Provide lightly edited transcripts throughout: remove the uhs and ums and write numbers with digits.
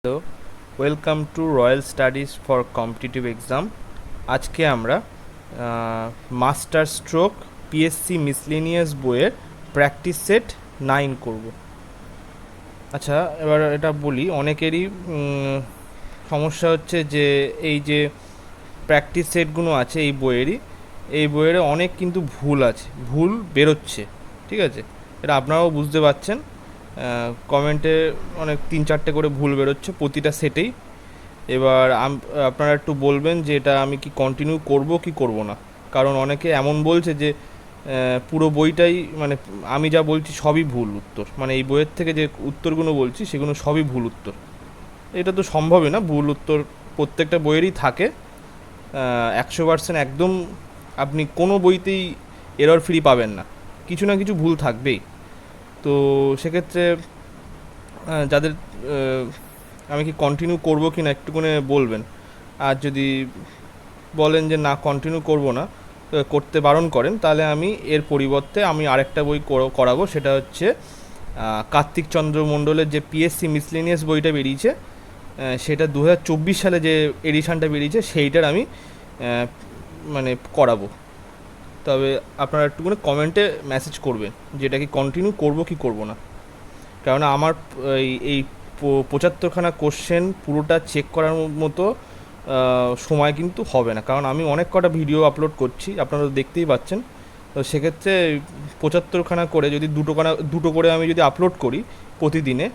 Hello, welcome to royal studies for competitive exam. আজকে আমরা master stroke PSC miscellaneous বইয়ের practice set 9 করব। আচ্ছা, এবার এটা বলি, অনেকেরই সমস্যা হচ্ছে যে এই যে প্র্যাকটিস সেটগুলো আছে এই বইয়ের অনেক কিন্তু ভুল আছে, ভুল বেরোচ্ছে, ঠিক আছে? এটা আপনারাও বুঝতে পারছেন, কমেন্টে অনেক 3-4টে করে ভুল বেরোচ্ছে প্রতিটা সেটেই। এবার আপনারা একটু বলবেন যে এটা আমি কি কন্টিনিউ করব কি করব না, কারণ অনেকে এমন বলছে যে পুরো বইটাই মানে আমি যা বলছি সবই ভুল উত্তর, মানে এই বইয়ের থেকে যে উত্তরগুলো বলছি সেগুলো সবই ভুল উত্তর। এটা তো সম্ভবই না, ভুল উত্তর প্রত্যেকটা বইয়েরই থাকে 100% একদম। আপনি কোনো বইতেই এরর ফ্রি পাবেন না, কিছু না কিছু ভুল থাকবেই। তো সেক্ষেত্রে যাদের আমি কি কন্টিনিউ করবো কি না একটুখানি বলবেন। আর যদি বলেন যে না কন্টিনিউ করব না, করতে বারণ করেন, তাহলে আমি এর পরিবর্তে আমি আরেকটা বই করাবো। সেটা হচ্ছে কার্তিক চন্দ্র মণ্ডলের যে পিএসসি মিসলেনিয়াস বইটা বেরিয়েছে, সেটা 2024 সালে যে এডিশানটা বেরিয়েছে সেইটার আমি মানে করাবো। তবে আপনারা একটুখানি কমেন্টে মেসেজ করবেন যে এটা কি কন্টিনিউ করব কি করব না, কারণ আমার এই 75খানা কোশ্চেন পুরোটা চেক করার মতো সময় কিন্তু হবে না, কারণ আমি অনেক কটা ভিডিও আপলোড করছি, আপনারা দেখতেই পাচ্ছেন। তো সেক্ষেত্রে 75খানা করে যদি দুটো করে আমি যদি আপলোড করি প্রতিদিনে,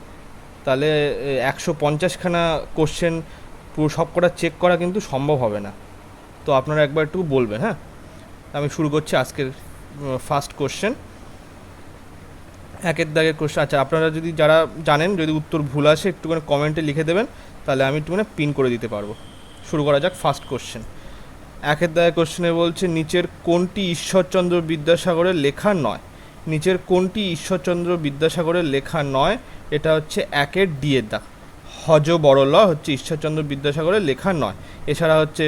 তাহলে 150খানা কোশ্চেন পুরো সব কটা চেক করা কিন্তু সম্ভব হবে না। তো আপনারা একবার একটু বলবেন। হ্যাঁ, আমি শুরু করছি আজকের ফার্স্ট কোশ্চেন। একের দাগের কোশ্চেন। আচ্ছা, আপনারা যদি যারা জানেন যদি উত্তর ভুল আসে একটুখানি কমেন্টে লিখে দেবেন, তাহলে আমি একটুখানি পিন করে দিতে পারবো। শুরু করা যাক ফার্স্ট কোশ্চেন। একের দাগের কোশ্চেনে বলছে নিচের কোনটি ঈশ্বরচন্দ্র বিদ্যাসাগরের লেখা নয়? নিচের কোনটি ঈশ্বরচন্দ্র বিদ্যাসাগরের লেখা নয়? এটা হচ্ছে একের ডি এর দাগ। হজ বড়ল হচ্ছে ঈশ্বরচন্দ্র বিদ্যাসাগরের লেখা নয়। এছাড়া হচ্ছে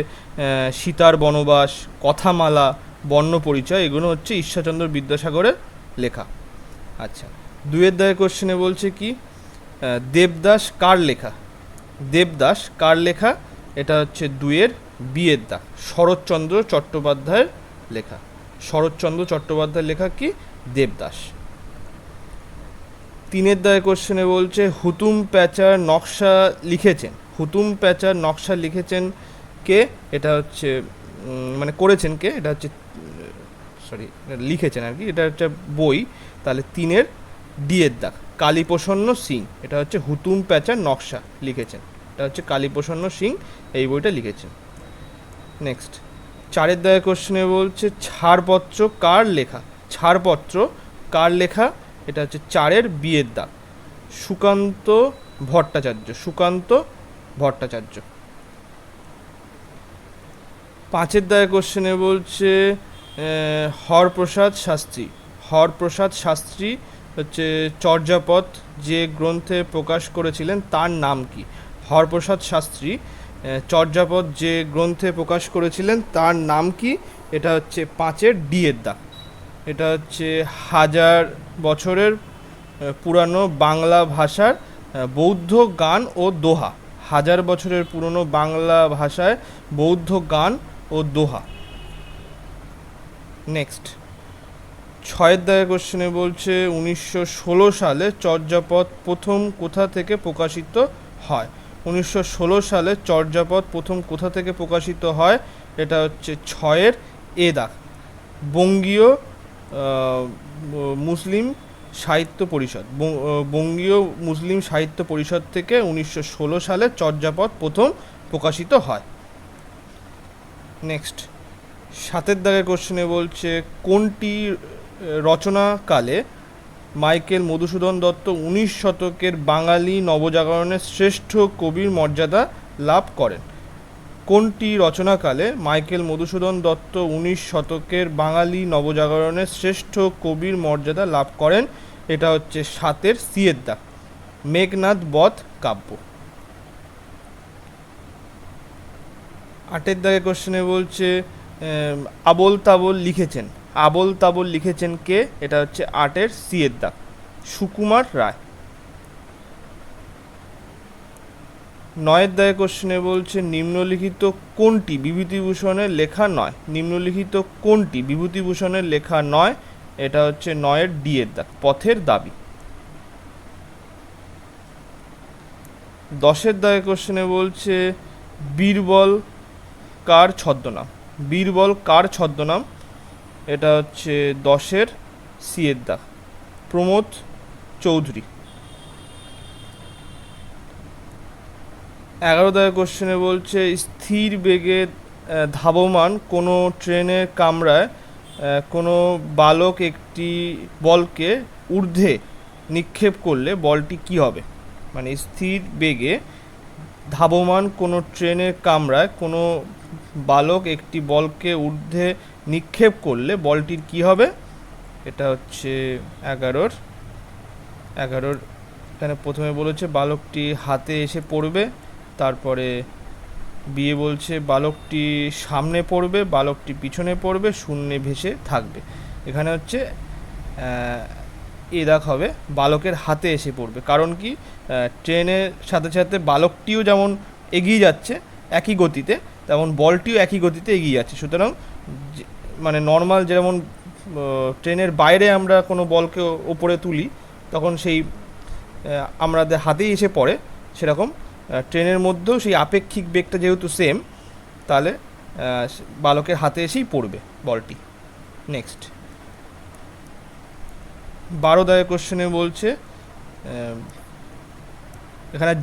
সীতার বনবাস, কথামালা, বর্ণ পরিচয়, এগুলো হচ্ছে ঈশ্বরচন্দ্র বিদ্যাসাগরের লেখা। আচ্ছা, দুয়ের দাগের কোশ্চেনে বলছে কি দেবদাস কার লেখা? দেবদাস কার লেখা? এটা হচ্ছে দুয়ের বিয়ের দাগ, শরৎচন্দ্র চট্টোপাধ্যায়ের লেখা। শরৎচন্দ্র চট্টোপাধ্যায়ের লেখা কি? দেবদাস। তিনের দাগের কোশ্চেনে বলছে হুতুম প্যাঁচার নকশা লিখেছেন। হুতুম প্যাঁচার নকশা লিখেছেন কে? এটা হচ্ছে মানে করেছেন কে? এটা হচ্ছে লিখেছেন আর কি, এটা হচ্ছে বই। তাহলে তিনের ডি এর দাগ, কালীপ্রসন্ন সিং। এটা হচ্ছে হুতুম প্যাঁচার নকশা লিখেছেন, এটা হচ্ছে কালীপ্রসন্ন সিং এই বইটা লিখেছেন। নেক্সট, চারের দাগের কোশ্চেনে বলছে ছাড়পত্র কার লেখা? ছাড়পত্র কার লেখা? এটা হচ্ছে চারের বিয়ের দাগ, সুকান্ত ভট্টাচার্য। সুকান্ত ভট্টাচার্য। পাঁচের দাগের কোশ্চেনে বলছে হরপ্রসাদ শাস্ত্রী। হরপ্রসাদ শাস্ত্রী হচ্ছে চর্যাপদ যে গ্রন্থে প্রকাশ করেছিলেন তার নাম কি? হরপ্রসাদ শাস্ত্রী চর্যাপদ যে গ্রন্থে প্রকাশ করেছিলেন তার নাম কি? এটা হচ্ছে পাঁচের ডি এর দাগ। এটা হচ্ছে 1000 বছরের পুরানো বাংলা ভাষার বৌদ্ধ গান ও দোহা। 1000 বছরের পুরনো বাংলা ভাষায় বৌদ্ধ গান ও দোহা। নেক্সট, ছয়ের দাগের কোশ্চেনে বলছে 1916 সালে চর্যাপদ প্রথম কোথা থেকে প্রকাশিত হয়? 1916 সালে চর্যাপদ প্রথম কোথা থেকে প্রকাশিত হয়? এটা হচ্ছে ছয়ের এ দাগ, বঙ্গীয় মুসলিম সাহিত্য পরিষদ। বঙ্গীয় মুসলিম সাহিত্য পরিষদ থেকে 1916 সালে চর্যাপদ প্রথম প্রকাশিত হয়। নেক্সট, সাতের দাগের কোশ্চেনে বলছে কোনটি রচনাকালে মাইকেল মধুসূদন দত্ত 19 শতকের বাঙালি নবজাগরণের শ্রেষ্ঠ কবির মর্যাদা লাভ করেন? কোনটি রচনাকালে মাইকেল মধুসূদন দত্ত 19 শতকের বাঙালি নবজাগরণের শ্রেষ্ঠ কবির মর্যাদা লাভ করেন? এটা হচ্ছে সাতের সি এর দাগ, মেঘনাদ বধ কাব্য। আটের দাগে কোশ্চেনে বলছে আবোল তাবোল লিখেছেন। আবোল তাবোল লিখেছেন কে? এটা হচ্ছে আটের সি এর দাগ, সুকুমার রায়। নয়ের দায়ে কোশ্চেনে বলছে নিম্নলিখিত কোনটি বিভূতিভূষণের লেখা নয়, নিম্নলিখিত কোনটি বিভূতিভূষণের লেখা নয়, এটা হচ্ছে নয়ের ডি এর দাগ, পথের দাবি। দশের দায়ে কোশ্চেনে বলছে বীরবল কার ছদ্মনাম, বীরবল কার ছদ্মনাম, এটা হচ্ছে দশের সি এর দাগ, প্রমোদ চৌধুরী। 11 দাগে কোশ্চেনে বলছে স্থির বেগে ধাবমান কোনো ট্রেনের কামরায় কোনো বালক একটি বলকে ঊর্ধ্বে নিক্ষেপ করলে বলটি কি হবে, মানে স্থির বেগে ধাবমান কোনো ট্রেনের কামরায় কোনো বালক একটি বলকে ঊর্ধ্বে নিক্ষেপ করলে বলটির কি হবে, এটা হচ্ছে 11 এখানে প্রথমে বলেছে বালকটি হাতে এসে পড়বে, তারপরে বিয়ে বলছে বালকটি সামনে পড়বে, বালকটি পিছনে পড়বে, শূন্যে ভেসে থাকবে। এখানে হচ্ছে এ দাগ হবে বালকের হাতে এসে পড়বে, কারণ কি ট্রেনের সাথে সাথে বালকটিও যেমন এগিয়ে যাচ্ছে একই গতিতে, তেমন বলটিও একই গতিতে এগিয়ে যাচ্ছে। সুতরাং মানে নর্মাল যেমন ট্রেনের বাইরে আমরা কোনো বলকে ওপরে তুলি তখন সেই আমাদের হাতেই এসে পড়ে, সেরকম ট্রেনের মধ্যেও সেই আপেক্ষিক বেগটা যেহেতু সেম, তাহলে বালকের হাতে এসেই পড়বে বলটি। নেক্সট 12 দাগে কোশ্চেনে বলছে এখানে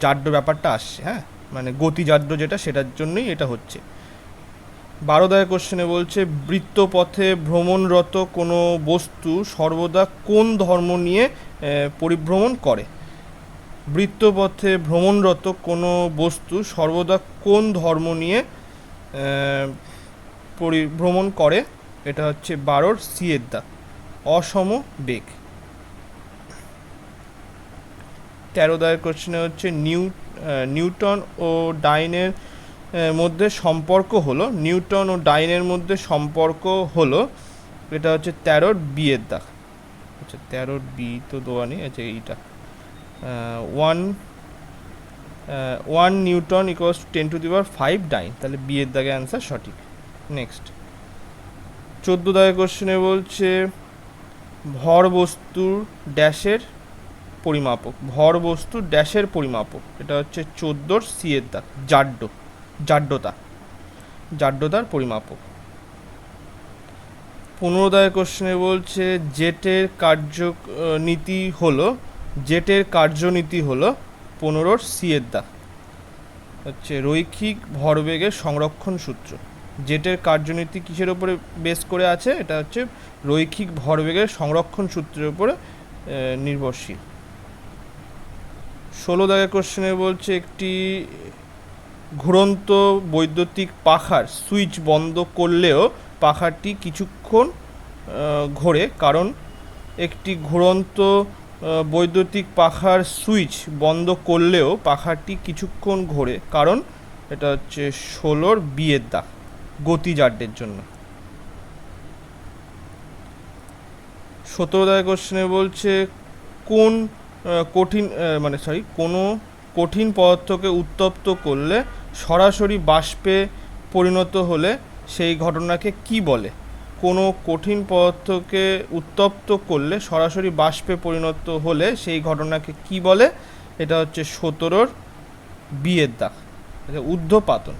জাড্য ব্যাপারটা আসছে, হ্যাঁ, মানে গতি জাড্য যেটা, সেটার জন্যই এটা হচ্ছে। 12 দাগে কোশ্চেনে বলছে বৃত্তপথে ভ্রমণরত কোনো বস্তু সর্বদা কোন ধর্ম নিয়ে পরিভ্রমণ করে, বৃত্তপথে ভ্রমণরত কোনো বস্তু সর্বদা কোন ধর্ম নিয়ে পরিভ্রমণ করে, এটা হচ্ছে 12 সি এর দাগ, অসম বেগ। 13 দাগের কোশ্চেনে হচ্ছে নিউটন ও ডাইনের মধ্যে সম্পর্ক হলো, নিউটন ও ডাইনের মধ্যে সম্পর্ক হলো, এটা হচ্ছে 13 বি এর দাগ। আচ্ছা 13 বি তো দেওয়া নেই, আচ্ছা এইটা 1 নিউটন ইকুয়ালস 10⁵ ডাইন, তাহলে বি এর দাগে অ্যান্সার সঠিক। নেক্সট 14 দাগের কোশ্চেনে বলছে ভর বস্তুর ড্যাশের পরিমাপক, ভর বস্তু ড্যাশের পরিমাপক, এটা হচ্ছে 14 সি এর দাগ, জাড্যতার পরিমাপক। 15 দাগের কোশ্চেনে বলছে জেটের কার্যনীতি হলো 15 সি এর দাগ, হচ্ছে রৈখিক ভরবেগের সংরক্ষণ সূত্র। জেটের কার্যনীতি কিসের উপরে বেস করে আছে, এটা হচ্ছে রৈখিক ভরবেগের সংরক্ষণ সূত্রের উপরে নির্ভরশীল। 16 দাগের কোশ্চেনে বলছে একটি ঘুরন্ত বৈদ্যুতিক পাখার সুইচ বন্ধ করলেও পাখাটি কিছুক্ষণ ঘোরে, কারণ একটি ঘুরন্ত বৈদ্যুতিক পাখার সুইচ বন্ধ করলেও পাখাটি কিছুক্ষণ ঘোরে, কারণ এটা হচ্ছে 16 বি এর দাগ, গতিজাড্যের জন্য। 17 দাগের কোশ্চেনে বলছে কোনো কঠিন পদার্থকে উত্তপ্ত করলে সরাসরি বাষ্পে পরিণত হলে সেই ঘটনাকে কি বলে, কোনো কঠিন পদার্থকে উত্তপ্ত করলে সরাসরি বাষ্পে পরিণত হলে সেই ঘটনাকে কি বলে, এটা হচ্ছে 17 বি এর দাগ, ঊর্ধ্বপাতন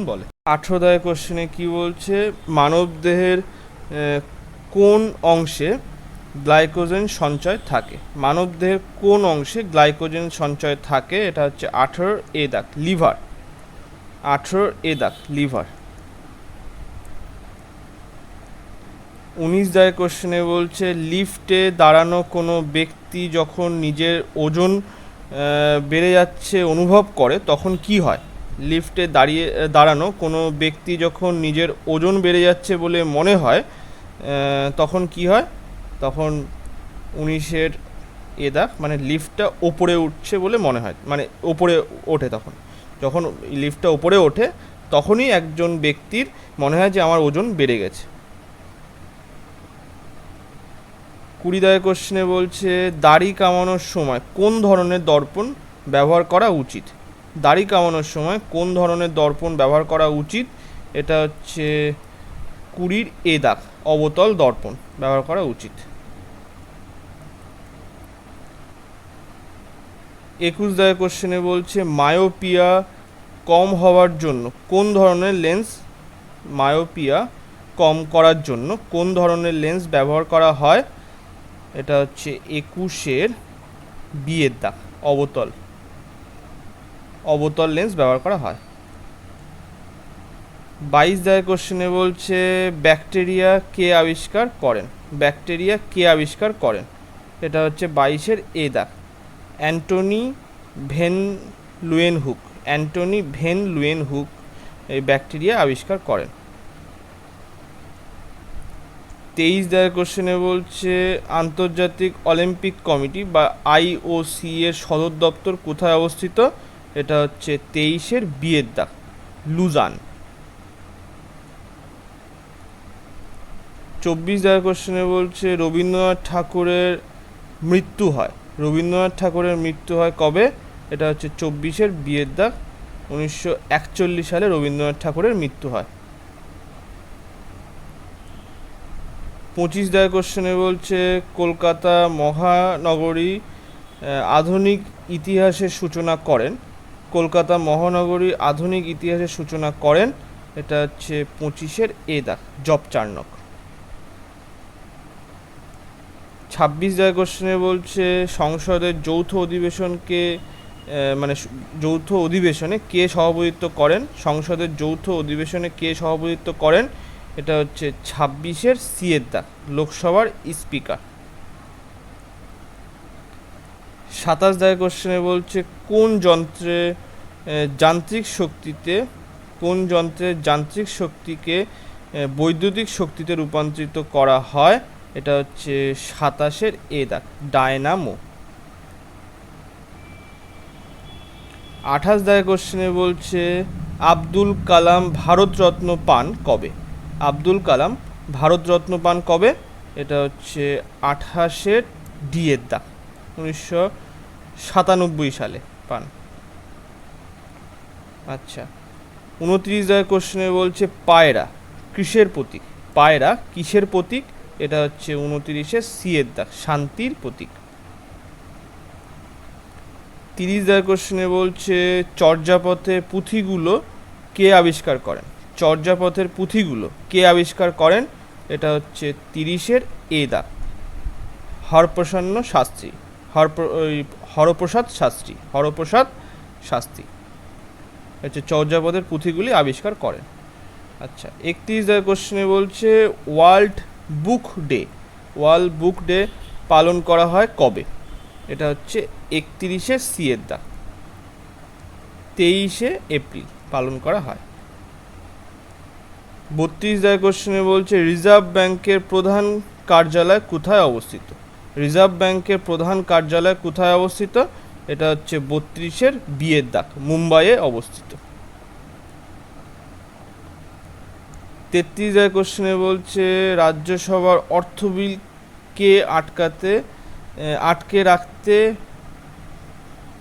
বলে। 18 দাগের কোশ্চেনে কি বলছে মানবদেহের কোন অংশে গ্লাইকোজেন সঞ্চয় থাকে, মানবদেহের কোন অংশে গ্লাইকোজেন সঞ্চয় থাকে, এটা হচ্ছে 18 এ দাগ, লিভার, 18 এ দাগ, লিভার। 19 দাগের কোশ্চেনে বলছে লিফটে দাঁড়ানো কোনো ব্যক্তি যখন নিজের ওজন বেড়ে যাচ্ছে অনুভব করে তখন কি হয়, লিফটে দাঁড়ানো কোনো ব্যক্তি যখন নিজের ওজন বেড়ে যাচ্ছে বলে মনে হয় তখন কি হয়, তখন 19 এ দাগ, মানে লিফটটা ওপরে উঠছে বলে মনে হয়, মানে ওপরে ওঠে, তখন যখন লিফটটা ওপরে ওঠে তখনই একজন ব্যক্তির মনে হয় যে আমার ওজন বেড়ে গেছে। 20 দাগের কোশ্চেনে বলছে দাড়ি কামানোর সময় কোন ধরনের দর্পণ ব্যবহার করা উচিত? দাড়ি কামানোর সময় কোন ধরনের দর্পণ ব্যবহার করা উচিত? এটা হচ্ছে 20 এ দাগ, অবতল দর্পণ ব্যবহার করা উচিত। 21 দাগের কোশ্চেনে বলছে মায়োপিয়া কম হওয়ার জন্য কোন ধরনের লেন্স, মায়োপিয়া কম করার জন্য কোন ধরনের লেন্স ব্যবহার করা হয়? এটা হচ্ছে 21 বি এর দাগ, অবতল লেন্স ব্যবহার করা হয়। 22 দাগের কোশ্চেনে বলছে ব্যাকটেরিয়া কে আবিষ্কার করেন? ব্যাকটেরিয়া কে আবিষ্কার করেন? এটা হচ্ছে 22 এ দাগ, অ্যান্টনি ভেন লুয়েনহুক। অ্যান্টনি ভেন লুয়েনহুক এই ব্যাকটেরিয়া আবিষ্কার করেন। 23 দাগের কোশ্চেনে বলছে আন্তর্জাতিক অলিম্পিক কমিটি বা IOC এর সদর দপ্তর কোথায় অবস্থিত? এটা হচ্ছে 23 বি এর দাগ, লুজান। 24 দাগের কোশ্চেনে বলছে রবীন্দ্রনাথ ঠাকুরের মৃত্যু হয়, রবীন্দ্রনাথ ঠাকুরের মৃত্যু হয় কবে? এটা হচ্ছে 24 বি এর দাগ, 1941 সালে রবীন্দ্রনাথ ঠাকুরের মৃত্যু হয়। 25 দাগের কোশ্চেনে বলছে কলকাতা মহানগরী আধুনিক ইতিহাসের সূচনা করেন। কলকাতা মহানগরী আধুনিক ইতিহাসের সূচনা করেন। এটা হচ্ছে 25 এ দাগ, জব চার্নক। 26 দাগের কোশ্চেনে বলছে সংসদের যৌথ অধিবেশনকে যৌথ অধিবেশনে কে সভাপতিত্ব করেন? সংসদের যৌথ অধিবেশনে কে সভাপতিত্ব করেন? এটা হচ্ছে 26 সি এর দাগ, লোকসভার স্পিকার। 27 দাগের কোশ্চেনে বলছে কোন যন্ত্রের যান্ত্রিক শক্তিকে বৈদ্যুতিক শক্তিতে রূপান্তরিত করা হয়? এটা হচ্ছে 27 এ দাগ, ডায়নামো। 28 দাগের কোশ্চেনে বলছে আব্দুল কালাম ভারতরত্ন পান কবে? আব্দুল কালাম ভারতরত্ন পান কবে? এটা হচ্ছে 28 ডি এর দাগ, 1997 সালে পান। আচ্ছা, 29 দাগের কোশ্চেনে বলছে পায়রা কিসের প্রতীক? পায়রা কিসের প্রতীক? এটা হচ্ছে 29 সি এর দাগ, শান্তির প্রতীক। 30 দাগের কোশ্চেনে বলছে চর্যাপথের পুঁথিগুলো কে আবিষ্কার করেন? চর্যাপথের পুঁথিগুলো কে আবিষ্কার করেন? এটা হচ্ছে 30 এ দাগ, হরপ্রসন্ন শাস্ত্রী, হরপ্রসাদ শাস্ত্রী হচ্ছে চর্যাপদের পুঁথিগুলি আবিষ্কার করেন। আচ্ছা, 31 দাগের কোশ্চেনে বলছে ওয়ার্ল্ড বুক ডে পালন করা হয় কবে? এটা হচ্ছে 31 সি এর দাগ, 23 এপ্রিল পালন করা হয়। 32 দাগের কোশ্চেনে বলছে রিজার্ভ ব্যাংকের প্রধান কার্যালয় কোথায় অবস্থিত? রিজার্ভ ব্যাংকের প্রধান কার্যালয় কোথায় অবস্থিত? এটা হচ্ছে 32 বি এর দাগ, মুম্বাইয়ে অবস্থিত। 33 দাগের কোশ্চেনে বলছে রাজ্যসভার অর্থ বিল কে আটকে রাখতে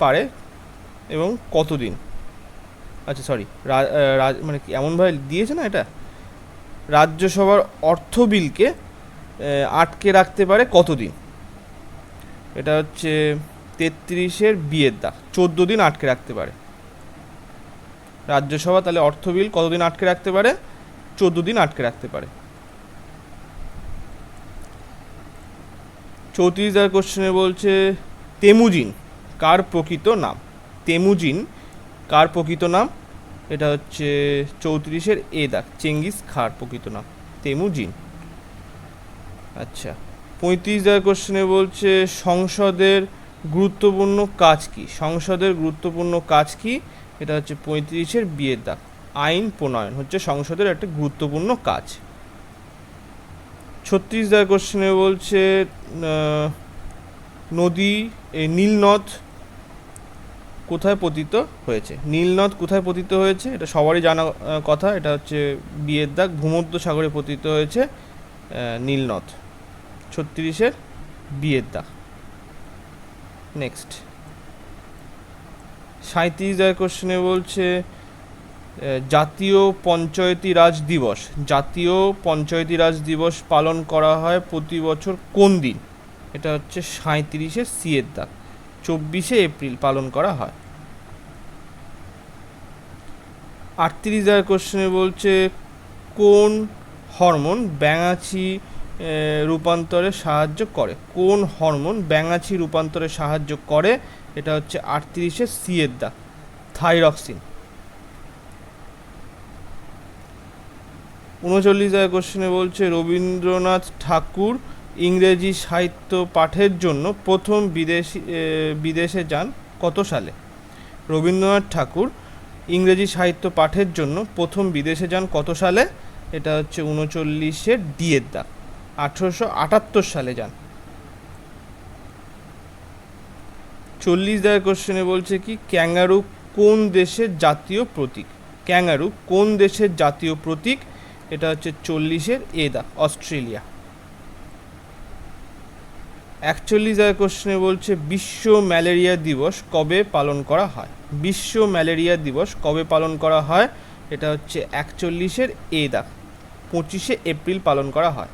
পারে এবং কতদিন? আচ্ছা সরি, মানে কি এমনভাবে দিয়েছে না, এটা রাজ্যসভার অর্থ বিলকে আটকে রাখতে পারে কতদিন? এটা হচ্ছে 33 বি এর দাগ, 14 দিন আটকে রাখতে পারে রাজ্যসভা। তাহলে অর্থ বিল কতদিন আটকে রাখতে পারে? 14 দিন আটকে রাখতে পারে। 34 দাগের কোশ্চেনে বলছে তেমুজিন কার প্রকৃত নাম? তেমুজিন কার প্রকৃত নাম? এটা হচ্ছে 34 এ দাগ, চেঙ্গিস খাঁর প্রকৃত নাম তেমুজিন। আচ্ছা, 35 দাগের কোশ্চেনে বলছে সংসদের গুরুত্বপূর্ণ কাজ কি? সংসদের গুরুত্বপূর্ণ কাজ কি? এটা হচ্ছে 35 বি এর দাগ, আইন প্রণয়ন হচ্ছে সংসদের একটা গুরুত্বপূর্ণ কাজ। 36 দাগের কোশ্চেনে বলছে নীলনদ কোথায় পতিত হয়েছে? নীলনদ কোথায় পতিত হয়েছে? এটা সবারই জানা কথা, এটা হচ্ছে বি এর দাগ, ভূমধ্য সাগরে পতিত হয়েছে নীলনদ, 36 বি এর দাগ। নেক্সট, 37 কোশ্চেনে বলছে জাতীয় পঞ্চায়েতি রাজ দিবস, জাতীয় পঞ্চায়েতি রাজ দিবস পালন করা হয় প্রতি বছর কোন দিন? এটা হচ্ছে 37-এ সি এর দাগ, 24শে এপ্রিল পালন করা হয়। 38 কোশ্চেনে বলছে কোন হরমোন ব্যাঙাচি রূপান্তরে সাহায্য করে? কোন হরমোন ব্যাঙাচি রূপান্তরে সাহায্য করে? এটা হচ্ছে 38-এ সি এর দাগ, থাইরক্সিন। 39 কোশ্চেনে বলছে রবীন্দ্রনাথ ঠাকুর ইংরেজি সাহিত্য পাঠের জন্য প্রথম বিদেশে যান কত সালে? রবীন্দ্রনাথ ঠাকুর ইংরেজি সাহিত্য পাঠের জন্য প্রথম বিদেশে যান কত সালে? এটা হচ্ছে 39-এ ডি এর দাগ, 1878 সালে যান। 40 কোশ্চেনে বলছে কি ক্যাঙ্গারু কোন দেশের জাতীয় প্রতীক? ক্যাঙ্গারু কোন দেশের জাতীয় প্রতীক? এটা হচ্ছে 40-এর এ দাগ, অস্ট্রেলিয়া। 41 কোশ্চেনে বলছে বিশ্ব ম্যালেরিয়া দিবস কবে পালন করা হয়? বিশ্ব ম্যালেরিয়া দিবস কবে পালন করা হয়? এটা হচ্ছে 41-এর এ দাগ, 25শে এপ্রিল পালন করা হয়।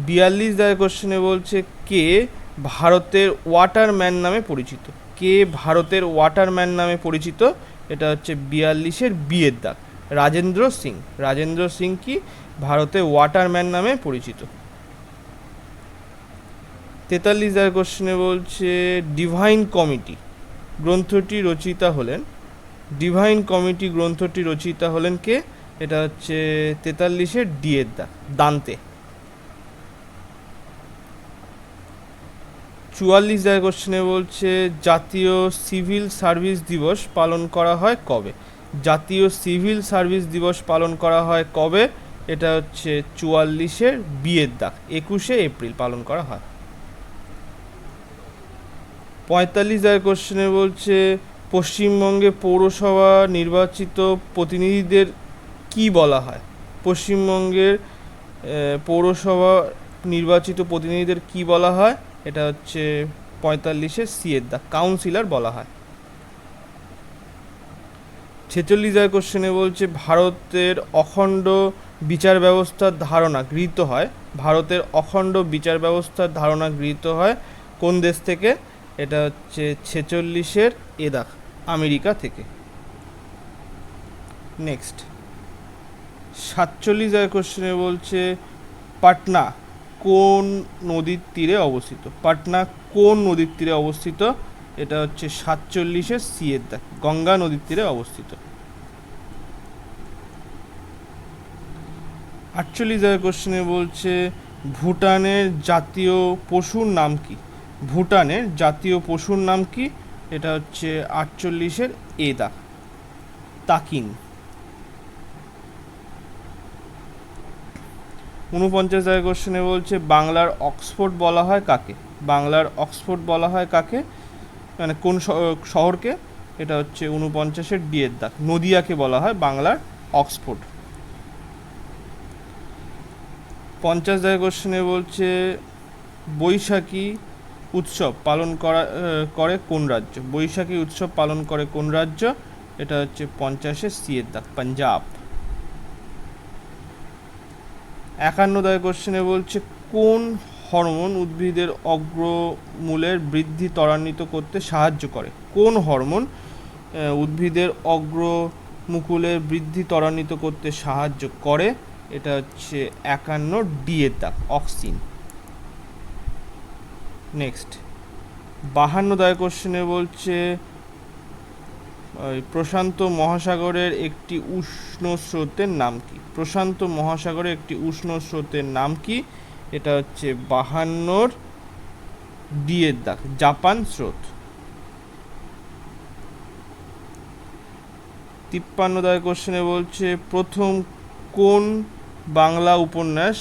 42 কোশ্চেনে বলছে কে ভারতের ওয়াটারম্যান নামে পরিচিত? কে ভারতের ওয়াটারম্যান নামে পরিচিত? এটা হচ্ছে 42-এর বি এর দাগ, রাজেন্দ্র সিং। রাজেন্দ্র সিং কি ভারতে ওয়াটারম্যান নামে পরিচিত। 43 কোশ্চেনে বলছে ডিভাইন কমিটি গ্রন্থটি রচয়িতা হলেন, ডিভাইন কমিটি গ্রন্থটি রচয়িতা হলেন কে? এটা হচ্ছে 43-এর ডি এর দাগ, দান্তে। 44 কোশ্চেনে বলছে জাতীয় সিভিল সার্ভিস দিবস পালন করা হয় কবে? জাতীয় সিভিল সার্ভিস দিবস পালন করা হয় কবে? এটা হচ্ছে 44-এর বি এর দাগ, 21শে এপ্রিল পালন করা হয়। 45 কোশ্চেনে বলছে পশ্চিমবঙ্গে পৌরসভা নির্বাচিত প্রতিনিধিদের কি বলা হয়? পশ্চিমবঙ্গের পৌরসভা নির্বাচিত প্রতিনিধিদের কি বলা হয়? এটা হচ্ছে 45-এ সি এর দাগ, কাউন্সিলর বলা হয়। 46 কোশ্চেনে বলছে ভারতের অখণ্ড বিচার ব্যবস্থার ধারণা গৃহীত হয়, ভারতের অখণ্ড বিচার ব্যবস্থার ধারণা গৃহীত হয় কোন দেশ থেকে? এটা হচ্ছে 46-এর এ দাগ, আমেরিকা থেকে। নেক্সট 47 কোশ্চেনে বলছে পাটনা কোন নদীর তীরে অবস্থিত? পাটনা কোন নদীর তীরে অবস্থিত? এটা হচ্ছে 47-এর সি এর দাগ, গঙ্গা নদীর তীরে অবস্থিত। 48 কোশ্চেনে বলছে ভুটানের জাতীয় পশুর নাম কি? ভুটানের জাতীয় পশুর নাম কি? এটা হচ্ছে 48-এর এ দাগ, তাকিন। 49 কোশ্চেনে বলছে বাংলার অক্সফোর্ড বলা হয় কাকে? বাংলার অক্সফোর্ড বলা হয় কাকে, মানে কোন শহরকে? এটা হচ্ছে 49-এর ডি এর দাগ, নদিয়াকে বলা হয় বাংলার অক্সফোর্ড। 50 কোশ্চেনে বলছে বৈশাখী উৎসব পালন করে কোন রাজ্য? বৈশাখী উৎসব পালন করে কোন রাজ্য? এটা হচ্ছে 50-এর সি এর দাগ, পাঞ্জাব। 51 কোশ্চেনে বলছে কোন হরমোন উদ্ভিদের অগ্রমূলের বৃদ্ধি ত্বরান্বিত করতে সাহায্য করে? কোন হরমোন উদ্ভিদের অগ্রমুকুলের বৃদ্ধি ত্বরান্বিত করতে সাহায্য করে? এটা হচ্ছে 51 ডি এর দাগ, অক্সিন। নেক্সট 52 কোশ্চেনে বলছে প্রশান্ত মহাসাগরের একটি উষ্ণ স্রোতের নাম কি? প্রশান্ত মহাসাগরের একটি উষ্ণ স্রোতের নাম কি? এটা হচ্ছে 52 ডি এর দাগ, জাপান স্রোত। 53 কোশ্চেনে বলছে প্রথম কোন বাংলা উপন্যাস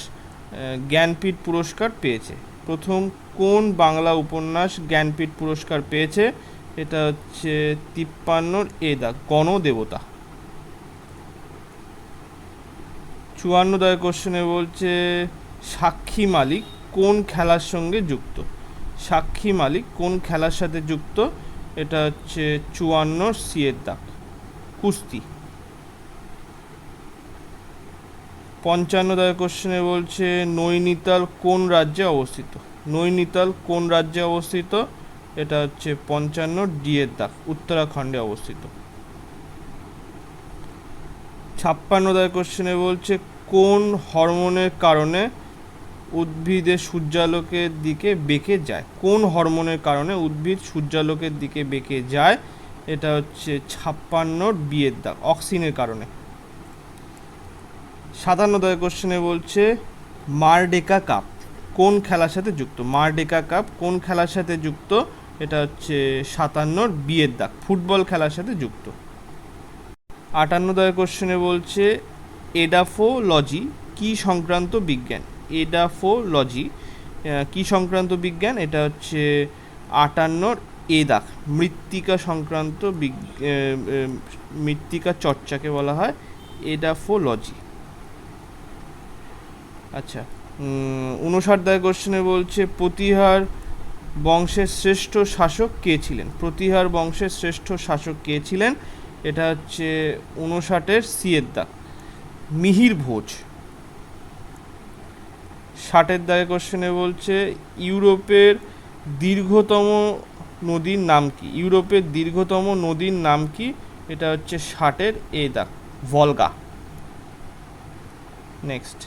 জ্ঞানপীঠ পুরস্কার পেয়েছে? প্রথম কোন বাংলা উপন্যাস জ্ঞানপীঠ পুরস্কার পেয়েছে? এটা হচ্ছে 53 এ দাগ, গণদেবতা। 54 কোশ্চেনে বলছে সাক্ষী মালিক কোন খেলার সঙ্গে যুক্ত? সাক্ষী মালিক কোন খেলার সাথে যুক্ত? এটা হচ্ছে 54 সি এর দাগ। কুস্তি। 55 দাগের কোশ্চেনে বলছে নৈনিতাল কোন রাজ্যে অবস্থিত? নৈনিতাল কোন রাজ্যে অবস্থিত? এটা হচ্ছে 55 ডি এর দাগ, উত্তরাখণ্ডে অবস্থিত। 56 দাগের কোশ্চেনে বলছে কোন হরমোনের কারণে উদ্ভিদের সূর্যালোকের দিকে বেঁকে যায়? কোন হরমোনের কারণে উদ্ভিদ সূর্যালোকের দিকে বেঁকে যায়? এটা হচ্ছে 56 বি এর দাগ, অক্সিনের কারণে। 57 দাগের কোশ্চেনে বলছে মারডেকা কাপ কোন খেলার সাথে যুক্ত? মারডেকা কাপ কোন খেলার সাথে যুক্ত? এটা হচ্ছে 57 বি এর দাগ, ফুটবল খেলার সাথে যুক্ত। 58 দাগের কোশ্চেনে বলছে এডাফোলজি কি সংক্রান্ত বিজ্ঞান? এডাফোলজি কি সংক্রান্ত বিজ্ঞান? এটা হচ্ছে 58 এ দাগ, মৃত্তিকা সংক্রান্ত মৃত্তিকা চর্চাকে বলা হয় এডাফোলজি। আচ্ছা, 59 দাগের কোশ্চেনে বলছে প্রতিহার বংশের শ্রেষ্ঠ শাসক কে ছিলেন? প্রতিহার বংশের শ্রেষ্ঠ শাসক কে ছিলেন? এটা হচ্ছে 59 সি এর দাগ, মিহির ভোজ। 60 দাগের কোশ্চেনে বলছে ইউরোপের দীর্ঘতম নদীর নাম কি? ইউরোপের দীর্ঘতম নদীর নাম কি? এটা হচ্ছে 60 এ দাগ, ভলগা। নেক্সট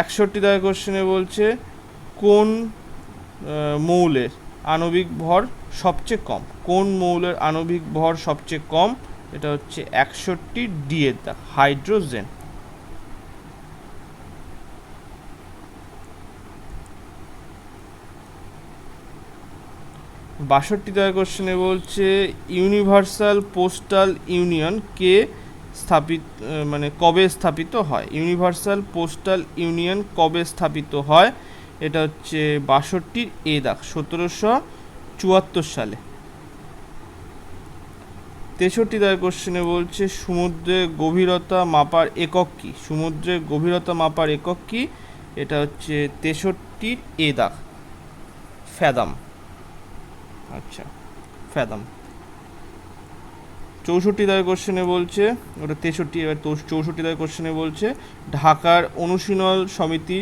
61 দাগের কোশ্চেনে বলছে কোন মৌলের আণবিক ভর সবচেয়ে কম? কোন মৌলের আণবিক ভর সবচেয়ে কম? এটা হচ্ছে 61 ডি এর দাগ, হাইড্রোজেন। 62 দাগের কোশ্চেনে বলছে ইউনিভার্সাল পোস্টাল ইউনিয়ন কে স্থাপিত কবে স্থাপিত হয়? ইউনিভার্সাল পোস্টাল ইউনিয়ন কবে স্থাপিত হয়? এটা হচ্ছে 62 এ দাগ, 1774 সালে। 63 দাগের কোশ্চেনে বলছে সমুদ্রের গভীরতা মাপার একক কি? সমুদ্রের গভীরতা মাপার একক কি? এটা হচ্ছে 63 এ দাগ, ফ্যাদাম। আচ্ছা, ফ্যাদাম। 64 দাগের কোশ্চেনে বলছে, ওটা 63, এবার 64 দাগের কোশ্চেনে বলছে ঢাকার অনুশীলন সমিতি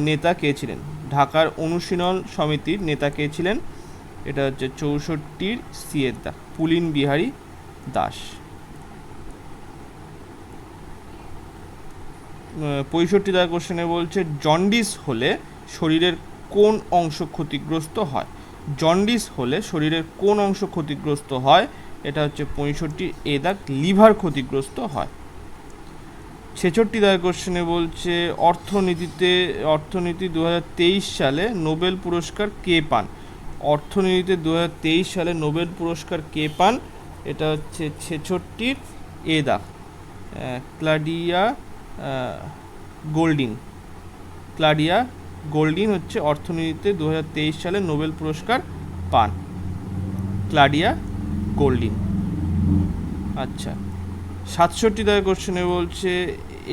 নেতা কে ছিলেন? ঢাকার অনুশীলন সমিতির নেতা কে ছিলেন? এটা হচ্ছে 64 সি এর দাগ, পুলিন বিহারী দাস। 65 দাগের কোশ্চেনে বলছে জন্ডিস হলে শরীরের কোন অংশ ক্ষতিগ্রস্ত হয়? জন্ডিস হলে শরীরের কোন অংশ ক্ষতিগ্রস্ত হয়? এটা হচ্ছে 65 এ দাগ, লিভার ক্ষতিগ্রস্ত হয়। 66 দাগের কোশ্চেনে বলছে অর্থনীতি 2023 সালে নোবেল পুরস্কার কে পান? অর্থনীতিতে 2023 সালে নোবেল পুরস্কার কে পান? এটা হচ্ছে 66 এ দাগ, ক্লাডিয়া গোল্ডিন। ক্লাডিয়া গোল্ডিন হচ্ছে অর্থনীতিতে 2023 সালে নোবেল পুরস্কার পান, ক্লাডিয়া গোল্ডিন। আচ্ছা, 67 দাগের কোশ্চেনে বলছে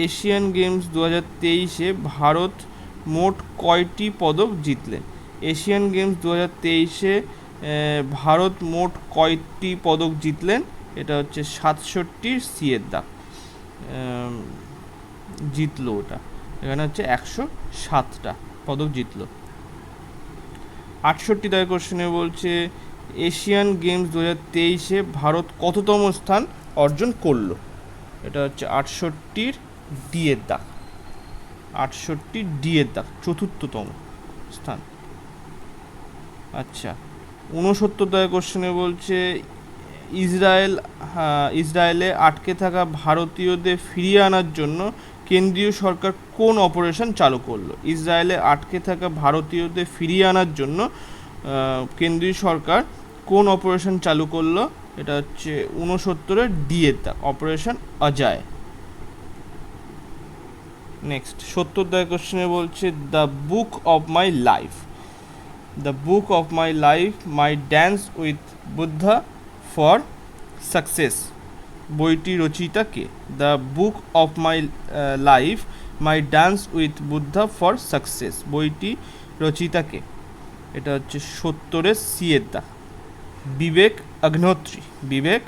এশিয়ান গেমস 2023-এ ভারত মোট কয়টি পদক জিতলেন? এশিয়ান গেমস 2023-এ ভারত মোট কয়টি পদক জিতলেন? এটা হচ্ছে 67 সি এর দাগ, জিতলো ওটা, এখানে হচ্ছে 107টা পদক জিতলো। 68 দাগের কোশ্চেনে বলছে এশিয়ান গেমস 2023-এ ভারত কততম স্থান অর্জন করলো? এটা হচ্ছে 68 ডি এর দাগ, 68 ডি এর দাগ, চতুর্থতম স্থান। আচ্ছা, 69 দাগের কোশ্চেনে বলছে ইসরায়েলে আটকে থাকা ভারতীয়দের ফিরিয়ে আনার জন্য কেন্দ্রীয় সরকার কোন অপারেশন চালু করলো? ইসরায়েলে আটকে থাকা ভারতীয়দের ফিরিয়ে আনার জন্য কেন্দ্রীয় সরকার কোন অপারেশন চালু করলো? এটা হচ্ছে 69 ডি এর দাগ, অপারেশন অজয়। নেক্সট 70 দাগের কোশ্চেনে বলছে the book of my life, the book of my life my dance with Buddha for success বইটি রচয়িতা কে? The book of my life my dance with Buddha for success বইটি রচয়িতা কে? এটা হচ্ছে 70-এর সি এর দাগ। বিবেক অগ্নিহোত্রী, বিবেক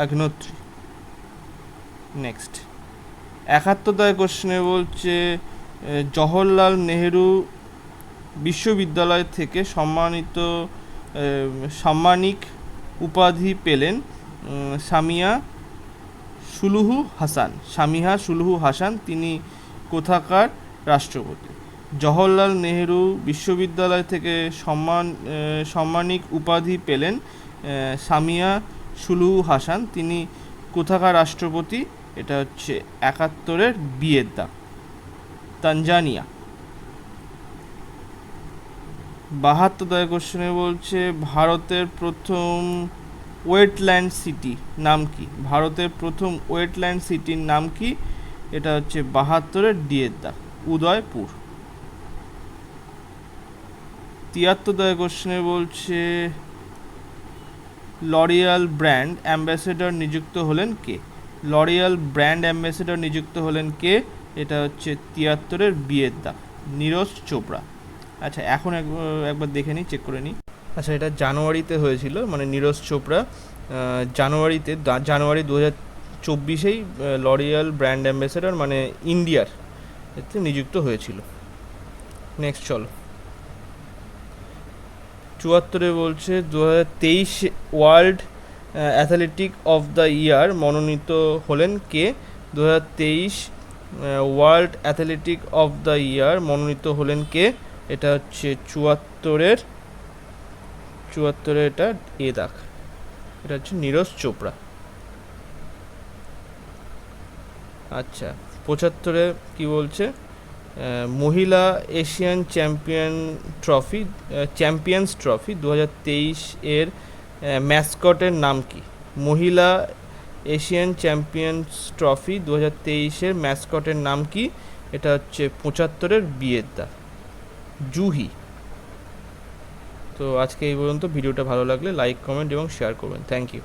অগ্নিহোত্রী। নেক্সট 71 কোশ্চেনে বলছে জওহরলাল নেহেরু বিশ্ববিদ্যালয় থেকে সাম্মানিক উপাধি পেলেন সামিহা সুলুহু হাসান। তিনি কোথাকার রাষ্ট্রপতি? জওহরলাল নেহেরু বিশ্ববিদ্যালয় থেকে সাম্মানিক উপাধি পেলেন সামিহা সুলুহু হাসান। তিনি কোথাকার রাষ্ট্রপতি? এটা হচ্ছে 71-এর বি এর দাগ, তানজানিয়া। 72 কোশ্চেনে বলছে ভারতের প্রথম ওয়েটল্যান্ড সিটি নাম কি? ভারতের প্রথম ওয়েটল্যান্ড সিটির নাম কি? এটা হচ্ছে 72-এর ডি এর দাগ, উদয়পুর। 73 কোশ্চেনে বলছে লরিয়াল ব্র্যান্ড অ্যাম্বাসেডর নিযুক্ত হলেন কে? লরিয়াল ব্র্যান্ড অ্যাম্বাসেডর নিযুক্ত হলেন কে? এটা হচ্ছে 73-এর বি এর দাগ, নীরজ চোপড়া। আচ্ছা, এখন একবার দেখে নিই, চেক করে নিই। আচ্ছা, এটা জানুয়ারিতে হয়েছিল, মানে নীরজ চোপড়া জানুয়ারি 2024-এই লরিয়াল ব্র্যান্ড অ্যাম্বাসেডর মানে ইন্ডিয়ার এতে নিযুক্ত হয়েছিল। নেক্সট চলো। 74-এ বলছে 2023 world athletic of the year মনোনীত হলেন কে? 2023 world athletic of the year মনোনীত হলেন কে? এটা হচ্ছে 74-এর এটা এ দাগ, এটা হচ্ছে নীরজ চোপড়া। আচ্ছা, 75-এ কি বলছে মহিলা এশিয়ান চ্যাম্পিয়ন্স ট্রফি 2023 এর ম্যাসকটের নাম কি? মহিলা এশিয়ান চ্যাম্পিয়ন্স ট্রফি 2023-এর ম্যাসকটের নাম কি? এটা হচ্ছে 75-এর বি এর দাগ, জুহি। তো আজকে এই পর্যন্ত। ভিডিওটা ভালো লাগলে লাইক, কমেন্ট এবং শেয়ার করবেন। Thank you.